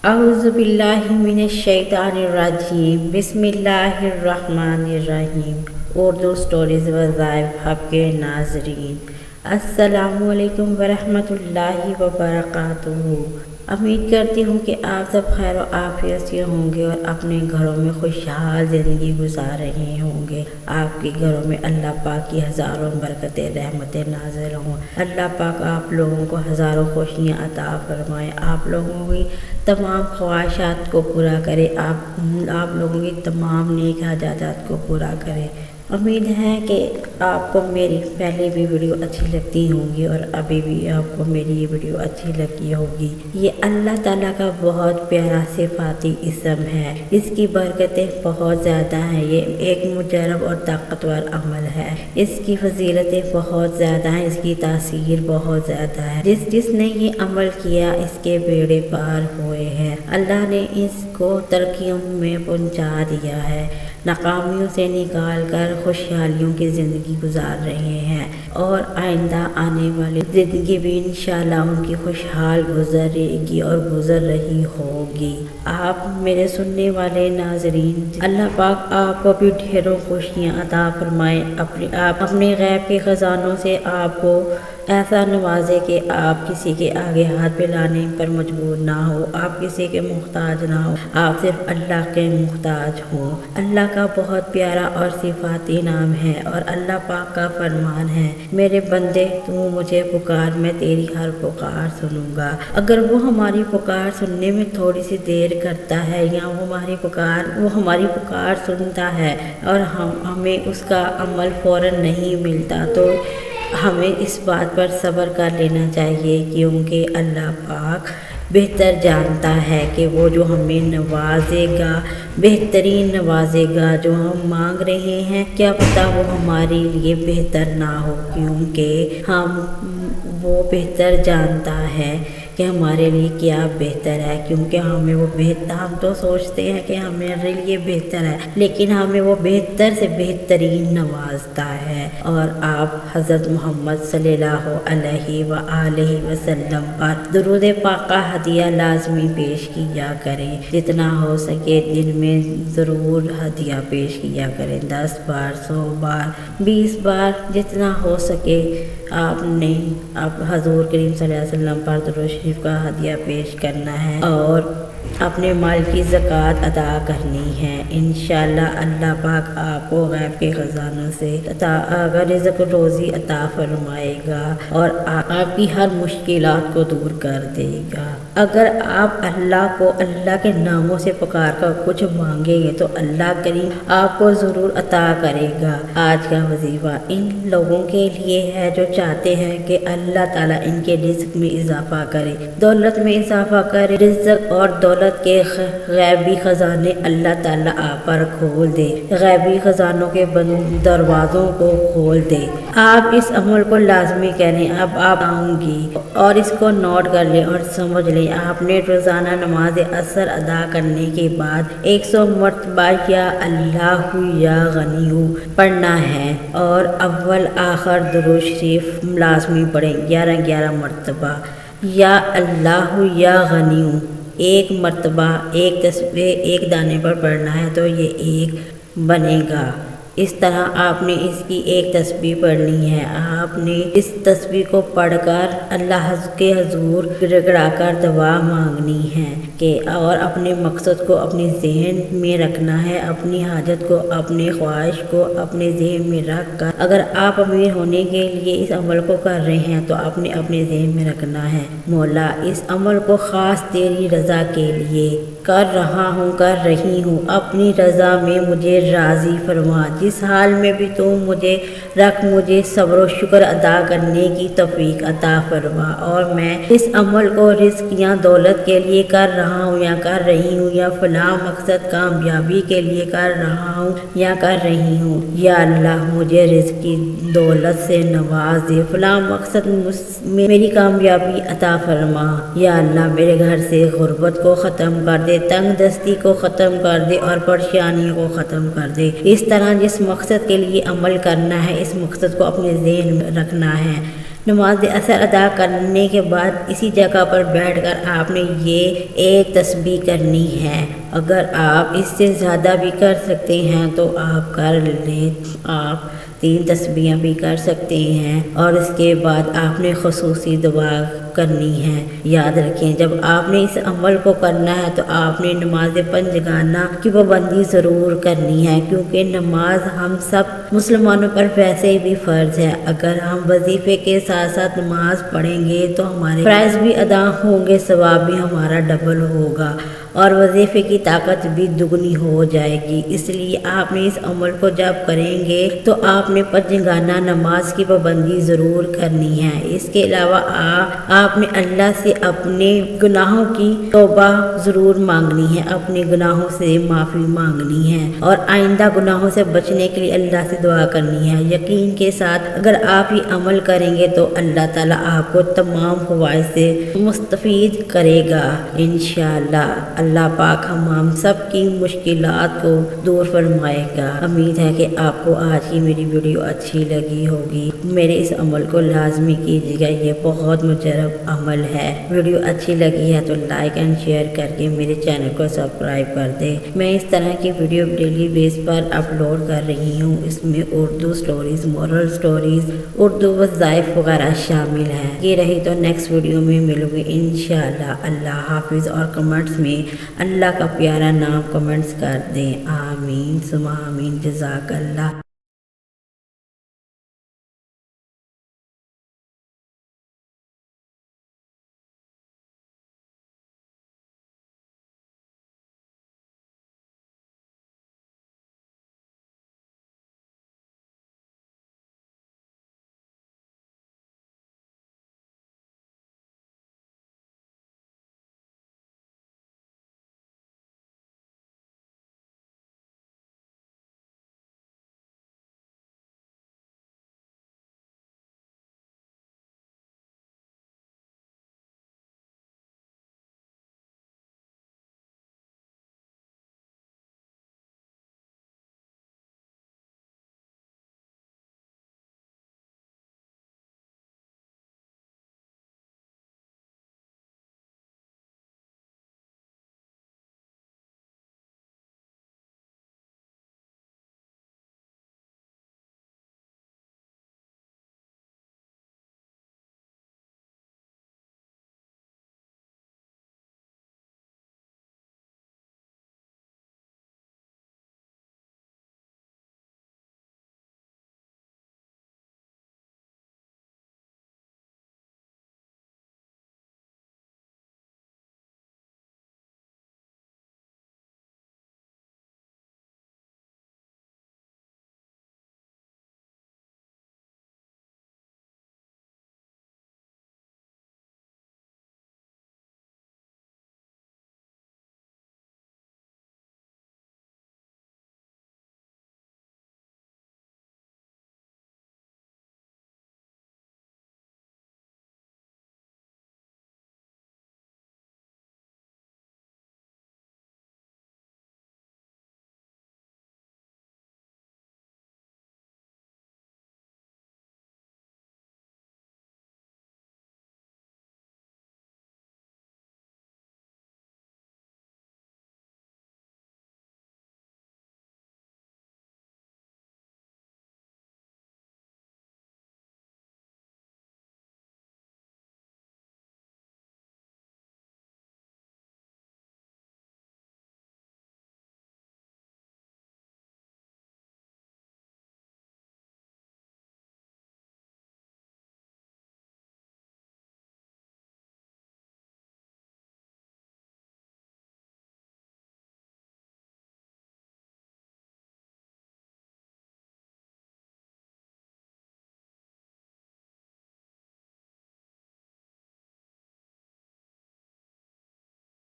اعوذ باللہ من الشیطان الرجیم، بسم اللہ الرحمن الرحیم۔ اردو سٹوریز وظائف ہب کے ناظرین، السلام علیکم ورحمۃ اللہ وبرکاتہ۔ امید کرتی ہوں کہ آپ سب خیر و عافیت سے ہوں گے اور اپنے گھروں میں خوشحال زندگی گزار رہے ہوں گے۔ آپ کے گھروں میں اللہ پاک کی ہزاروں برکتیں رحمتیں نازل ہوں۔ اللہ پاک آپ لوگوں کو ہزاروں خوشیاں عطا فرمائے، آپ لوگوں کی تمام خواہشات کو پورا کرے، آپ لوگوں کی تمام نیک حاجات کو پورا کرے۔ امید ہے کہ آپ کو میری پہلے بھی ویڈیو اچھی لگتی ہوں گی اور ابھی بھی آپ کو میری یہ ویڈیو اچھی لگی ہوگی۔ یہ اللہ تعالیٰ کا بہت پیارا صفاتی اسم ہے، اس کی برکتیں بہت زیادہ ہیں۔ یہ ایک مجرب اور طاقتور عمل ہے، اس کی فضیلتیں بہت زیادہ ہیں، اس کی تاثیر بہت زیادہ ہے۔ جس نے یہ عمل کیا اس کے بیڑے پار ہوئے ہیں۔ اللہ نے اس کو ترقیوں میں پہنچا دیا ہے، ناکامیوں سے نکال کر خوشحالیوں کی زندگی گزار رہے ہیں اور آئندہ آنے والی زندگی بھی انشاءاللہ ان کی خوشحال گزرے گی اور گزر رہی ہوگی۔ آپ میرے سننے والے ناظرین، اللہ پاک آپ کو بھی ڈھیروں خوشیاں عطا فرمائے، اپنے غیب کے خزانوں سے آپ کو ایسا نوازے کہ آپ کسی کے آگے ہاتھ پھیلانے پر مجبور نہ ہو، آپ کسی کے محتاج نہ ہو، آپ صرف اللہ کے محتاج ہوں۔ اللہ کا بہت پیارا اور صفاتی نام ہے اور اللہ پاک کا فرمان ہے، میرے بندے تو مجھے پکار، میں تیری ہر پکار سنوں گا۔ اگر وہ ہماری پکار سننے میں تھوڑی سی دیر کرتا ہے یا وہ ہماری پکار سنتا ہے اور ہمیں اس کا عمل فوراً نہیں ملتا تو ہمیں اس بات پر صبر کر لینا چاہیے، کیونکہ اللہ پاک بہتر جانتا ہے کہ وہ جو ہمیں نوازے گا، بہترین نوازے گا۔ جو ہم مانگ رہے ہیں کیا پتہ وہ ہمارے لیے بہتر نہ ہو، کیونکہ وہ بہتر جانتا ہے کہ ہمارے لیے کیا بہتر ہے، کیونکہ ہم تو سوچتے ہیں کہ ہمارے لیے بہتر ہے، لیکن ہمیں وہ بہتر سے بہترین نوازتا ہے۔ اور آپ حضرت محمد صلی اللہ علیہ وآلہ وسلم پر درود پاک کا ہدیہ لازمی پیش کیا کریں، جتنا ہو سکے دن میں ضرور ہدیہ پیش کیا کریں، 10 بار، 100 بار، 20 بار، جتنا ہو سکے آپ حضور کریم صلی اللہ علیہ وسلم پر درود شریف کا ہدیہ پیش کرنا ہے اور اپنے مال کی زکوٰۃ ادا کرنی ہے۔ انشاءاللہ اللہ پاک آپ کو غیب کے خزانوں سے رزق روزی عطا فرمائے گا اور آپ کی ہر مشکلات کو دور کر دے گا۔ اگر آپ اللہ کو اللہ کے ناموں سے پکار کر کچھ مانگیں گے تو اللہ کریم آپ کو ضرور عطا کرے گا۔ آج کا وظیفہ ان لوگوں کے لیے ہے جو چاہتے ہیں کہ اللہ تعالیٰ ان کے رزق میں اضافہ کرے، دولت میں اضافہ کرے، رزق اور دولت کے غیبی خزانے اللہ تعالیٰ آپ پر کھول دے، غیبی خزانوں کے دروازوں کو کھول دے۔ آپ اس عمل کو لازمی کریں۔ اب آپ آؤں گی اور اس کو نوٹ کر لیں اور سمجھ لیں، آپ نے روزانہ نماز عصر ادا کرنے کے بعد 100 مرتبہ یا اللہ یا غنی پڑھنا ہے اور اول آخر درود شریف لازمی پڑھیں 11 مرتبہ، یا اللہ یا غنی ایک مرتبہ ایک تسبیح ایک دانے پر پڑھنا ہے تو یہ ایک بنے گا۔ اس طرح آپ نے اس کی ایک تسبیح پڑھنی ہے۔ آپ نے اس تسبیح کو پڑھ کر اللہ کے حضور گڑگڑا کر دعا مانگنی ہے اور اپنے مقصد کو اپنے ذہن میں رکھنا ہے، اپنی حاجت کو، اپنی خواہش کو اپنے ذہن میں رکھ کر، اگر آپ امیر ہونے کے لیے اس عمل کو کر رہے ہیں تو آپ نے اپنے ذہن میں رکھنا ہے، مولا اس عمل کو خاص تیری رضا کے لیے کر رہی ہوں، اپنی رضا میں مجھے راضی فرما، جس حال میں بھی تو مجھے رکھ، مجھے صبر و شکر ادا کرنے کی توفیق عطا فرما، اور میں اس عمل کو رزق یا دولت کے لیے کر رہا ہوں یا کر رہی ہوں یا فلاں مقصد کامیابی کے لیے کر رہا ہوں یا کر رہی ہوں، یا اللہ مجھے رزق کی دولت سے نواز دے، فلاں مقصد میں میری کامیابی عطا فرما، یا اللہ میرے گھر سے غربت کو ختم کر دے، تنگ دستی کو ختم کر دے اور پریشانیوں کو ختم کر دے۔ اس طرح جس مقصد کے لیے عمل کرنا ہے اس مقصد کو اپنے ذہن میں رکھنا ہے، نماز اثر ادا کرنے کے بعد اسی جگہ پر بیٹھ کر آپ نے یہ ایک تسبیح کرنی ہے۔ اگر آپ اس سے زیادہ بھی کر سکتے ہیں تو آپ کر لیں، آپ 3 تسبیحیں بھی کر سکتے ہیں، اور اس کے بعد آپ نے خصوصی دعا کرنی ہے۔ یاد رکھیں جب آپ نے اس عمل کو کرنا ہے تو آپ نے نماز پنجگانہ کی پابندی ضرور کرنی ہے، کیونکہ نماز ہم سب مسلمانوں پر ویسے بھی فرض ہے۔ اگر ہم وظیفے کے ساتھ ساتھ نماز پڑھیں گے تو ہمارے فرائض بھی ادا ہوں گے، ثواب بھی ہمارا ڈبل ہوگا اور وظیفے کی طاقت بھی دگنی ہو جائے گی۔ اس لیے آپ نے اس عمل کو جب کریں گے تو آپ نے پنجگانہ نماز کی پابندی ضرور کرنی ہے۔ اس کے علاوہ آپ نے اللہ سے اپنے گناہوں کی توبہ ضرور مانگنی ہے، اپنے گناہوں سے معافی مانگنی ہے، اور آئندہ گناہوں سے بچنے کے لیے اللہ سے دعا کرنی ہے۔ یقین کے ساتھ اگر آپ یہ عمل کریں گے تو اللہ تعالیٰ آپ کو تمام فوائد سے مستفید کرے گا انشاءاللہ۔ اللہ پاک ہم سب کی مشکلات کو دور فرمائے گا۔ امید ہے کہ آپ کو آج کی میری ویڈیو اچھی لگی ہوگی۔ میرے اس عمل کو لازمی کیجیے گا، یہ بہت مجرب عمل ہے۔ ویڈیو اچھی لگی ہے تو لائک اینڈ شیئر کر کے میرے چینل کو سبسکرائب کر دیں۔ میں اس طرح کی ویڈیو ڈیلی بیس پر اپلوڈ کر رہی ہوں، اس میں Urdu stories, moral stories, Urdu وظائف وغیرہ شامل ہیں۔ یہ رہی تو نیکسٹ ویڈیو میں ملوں گی انشاءاللہ۔ اللہ حافظ، اور کمنٹس میں اللہ کا پیارا نام کمنٹس کر دیں۔ آمین ثم آمین، جزاک اللہ۔